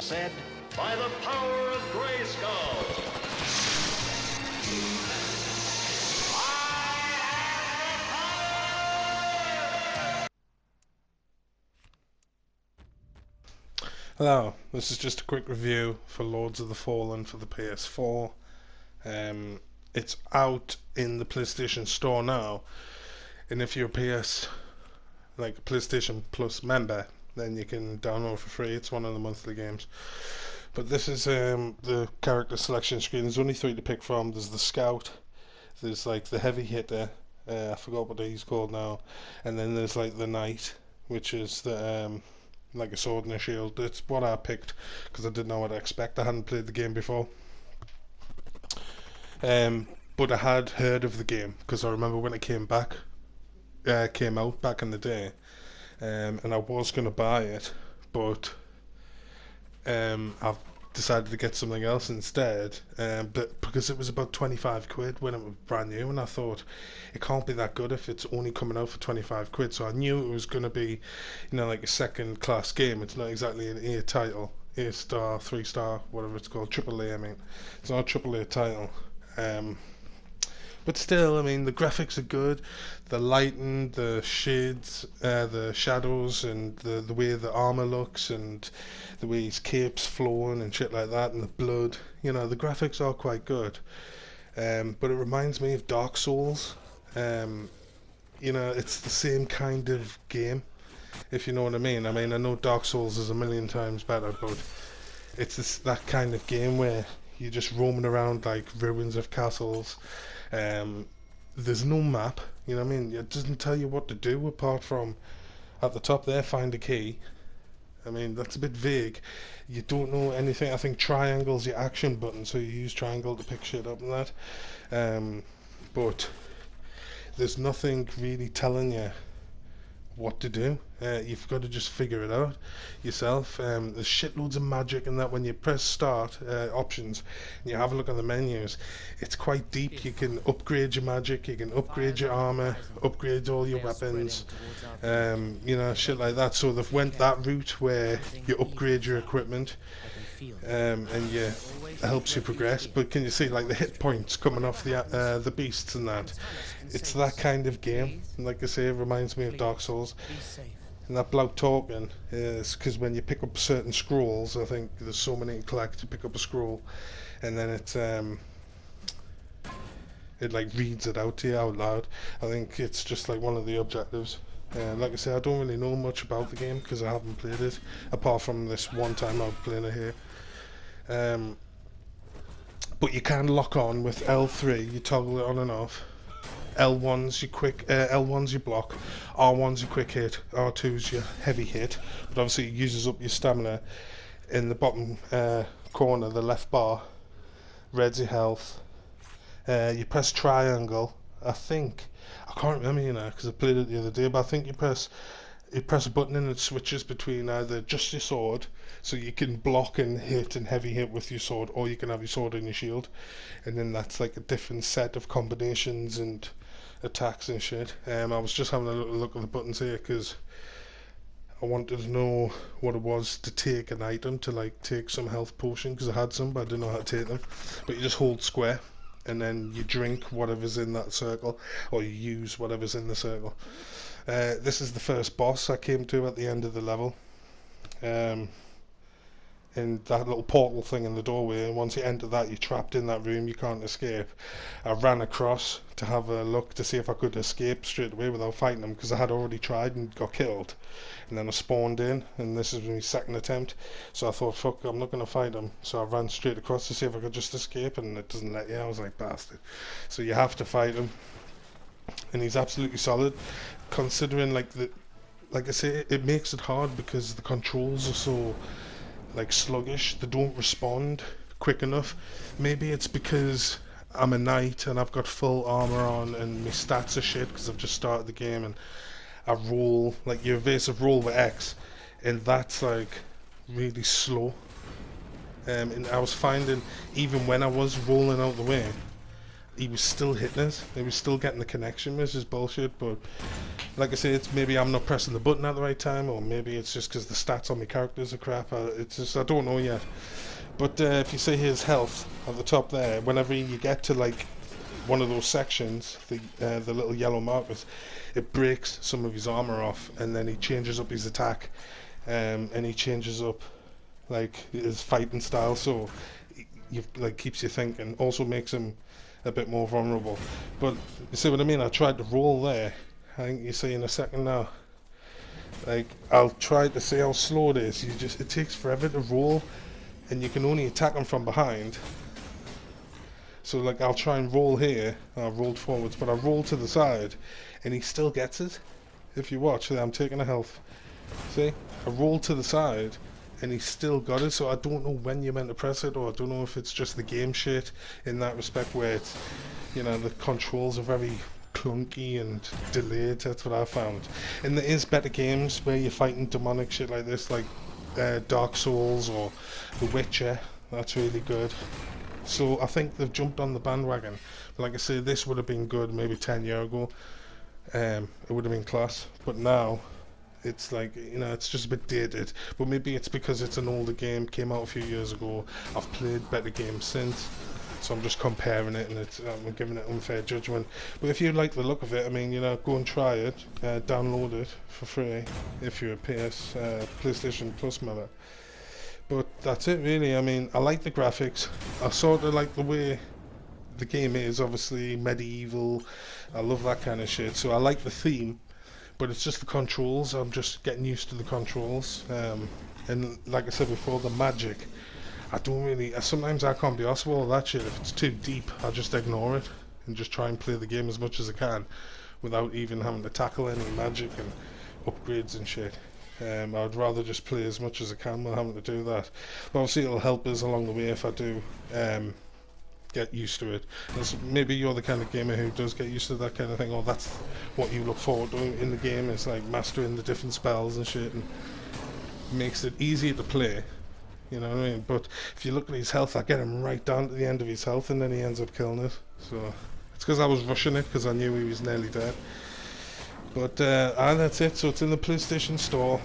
Said by the power of Grayskull. Hello, this is just a quick review for Lords of the Fallen for the PS4. It's out in the PlayStation Store now, and if you're a PlayStation Plus member, then you can download for free. It's one of the monthly games. But this is the character selection screen. There's only three to pick from. There's the Scout, there's like the Heavy Hitter, I forgot what he's called now, and then there's like the Knight, which is the like a sword and a shield. It's what I picked because I didn't know what to expect. I hadn't played the game before, but I had heard of the game because I remember when it came out back in the day, and I was gonna buy it, but I've decided to get something else instead. But because it was about 25 quid when it was brand new, and I thought it can't be that good if it's only coming out for 25 quid. So I knew it was going to be, like a second class game. It's not exactly an A title, A star, 3 star, whatever it's called, triple A. I mean, it's not a triple A title. But still, I mean, the graphics are good. The lighting, the shades, the shadows, and the way the armor looks, and the way his cape's flowing and shit like that, and the blood. The graphics are quite good. But it reminds me of Dark Souls. It's the same kind of game, if you know what I mean. I mean, I know Dark Souls is a million times better, but it's that kind of game where you're just roaming around like ruins of castles. There's no map, you know what I mean? It doesn't tell you what to do apart from at the top there, find a key. I mean, that's a bit vague. You don't know anything. I think triangle's your action button, so you use triangle to pick shit up and that. But there's nothing really telling you what to do. You've got to just figure it out yourself. There's shitloads of magic in that. When you press start options and you have a look at the menus, it's quite deep. You can upgrade your magic, you can upgrade your armor, upgrade all your weapons, shit like that. So they've went that route where you upgrade your equipment, and it helps you progress. But can you see like the hit points coming off the beasts and that? It's that kind of game. And like I say, it reminds me of Dark Souls. And that bloke talking is because when you pick up certain scrolls, I think there's so many to collect to pick up a scroll, and then it like reads it out to you out loud. I think it's just like one of the objectives. Like I say, I don't really know much about the game because I haven't played it apart from this one time I've played it here. But you can lock on with L3. You toggle it on and off. L1's your quick, L1's your block, R1's your quick hit, R2's your heavy hit, but obviously it uses up your stamina. In the bottom corner, the left bar, red's your health. You press triangle, I think, I can't remember because I played it the other day, but I think you press a button and it switches between either just your sword, so you can block and hit and heavy hit with your sword, or you can have your sword and your shield, and then that's like a different set of combinations and attacks and shit. I was just having a little look at the buttons here because I wanted to know what it was to take an item, to like take some health potion, because I had some but I didn't know how to take them. But you just hold square and then you drink whatever's in that circle, or you use whatever's in the circle. This is the first boss I came to at the end of the level. In that little portal thing in the doorway, and once you enter that, you're trapped in that room, you can't escape. I ran across to have a look to see if I could escape straight away without fighting them, because I had already tried and got killed, and then I spawned in, and this is my second attempt, so I thought, fuck, I'm not going to fight him, so I ran straight across to see if I could just escape, and it doesn't let you. I was like, bastard. So you have to fight him, and he's absolutely solid, considering like I say, it makes it hard because the controls are so like sluggish. They don't respond quick enough. Maybe it's because I'm a knight and I've got full armor on and my stats are shit because I've just started the game, and I roll like your evasive roll with X, and that's like really slow. And I was finding even when I was rolling out the way, he was still hitting us. He was still getting the connection, which is bullshit. But like I say, it's maybe I'm not pressing the button at the right time, or maybe it's just because the stats on my characters are crap. It's just I don't know yet. But if you see his health at the top there, whenever you get to like one of those sections, the little yellow markers, it breaks some of his armor off, and then he changes up his attack, and he changes up like his fighting style. So you like keeps you thinking. Also makes him a bit more vulnerable. But you see what I mean? I tried to roll there. I think you see in a second now. Like I'll try to see how slow it is. It takes forever to roll, and you can only attack him from behind. So like I'll try and roll here. I've rolled forwards, but I roll to the side, and he still gets it. If you watch, I'm taking a health. See, I roll to the side, and he still got it. So I don't know when you're meant to press it, or I don't know if it's just the game shit in that respect, where it's, you know, the controls are very clunky and delayed. That's what I found. And there is better games where you're fighting demonic shit like this, like Dark Souls or The Witcher. That's really good. So I think they've jumped on the bandwagon. But like I say, this would have been good maybe 10 years ago. It would have been class. But now it's like, you know, it's just a bit dated. But maybe it's because it's an older game, came out a few years ago. I've played better games since, so I'm just comparing it, and I'm giving it unfair judgment. But if you like the look of it, I mean, you know, go and try it, download it for free if you're a PlayStation Plus member. But that's it really. I mean, I like the graphics. I sort of like the way the game is, obviously medieval. I love that kind of shit. So I like the theme, but it's just the controls. I'm just getting used to the controls. And like I said before, the magic. I don't really. Sometimes I can't be arsed with all that shit. If it's too deep, I just ignore it and just try and play the game as much as I can, without even having to tackle any magic and upgrades and shit. I'd rather just play as much as I can without having to do that. But obviously it'll help us along the way if I do get used to it. Maybe you're the kind of gamer who does get used to that kind of thing, or that's what you look forward to in the game, is like mastering the different spells and shit, and makes it easier to play. You know what I mean? But if you look at his health, I get him right down to the end of his health, and then he ends up killing it. So it's because I was rushing it, because I knew he was nearly dead. But that's it. So it's in the PlayStation Store,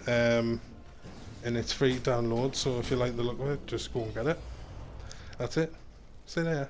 and it's free to download. So if you like the look of it, just go and get it. That's it. See you later.